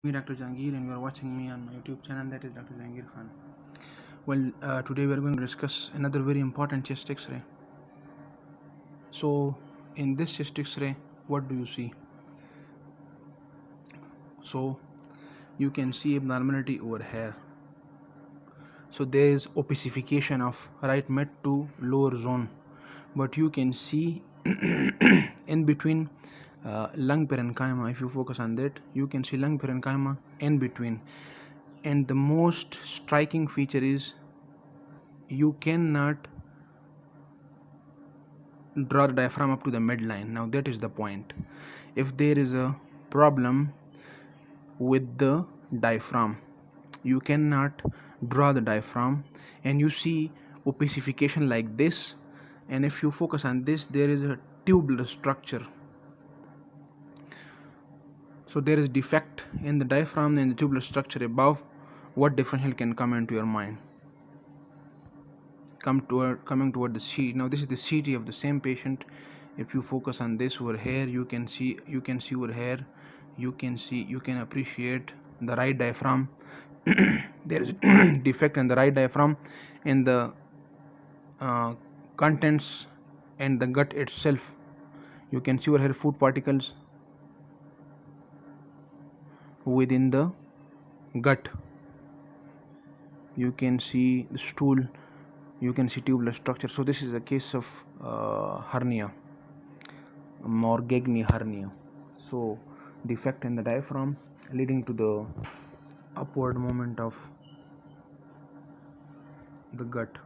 Me Dr. Jangir, and you are watching me on my YouTube channel, that is Dr. Jangir Khan. Well, today we are going to discuss another very important chest X-ray. So in this chest X-ray, what do you see? So you can see abnormality over here. So there is opacification of right mid to lower zone, but you can see in between lung parenchyma. If you focus on that, you can see lung parenchyma in between. And the most striking feature is you cannot draw the diaphragm up to the midline. Now that is the point. If there is a problem with the diaphragm, you cannot draw the diaphragm, and you see opacification like this. And if you focus on this, there is a tubular structure. So there is defect in the diaphragm and the tubular structure above. What differential can come into your mind? Coming toward the CT. Now this is the CT of the same patient. If you focus on this over here, you can see over here, you can appreciate the right diaphragm. There is defect in the right diaphragm, in the contents and the gut itself. You can see over here food particles within the gut. You can see the stool, you can see tubular structure. So this is a case of hernia, Morgagni hernia. So defect in the diaphragm leading to the upward movement of the gut.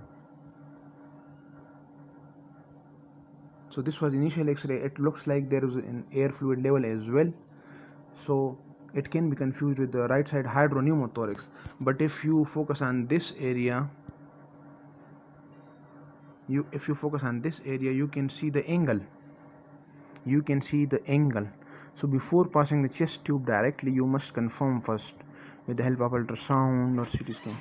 So this was initial X-ray. It looks like there is an air fluid level as well, so it can be confused with the right side hydropneumothorax. But if you focus on this area, you can see the angle. So before passing the chest tube directly, you must confirm first with the help of ultrasound or CT scan.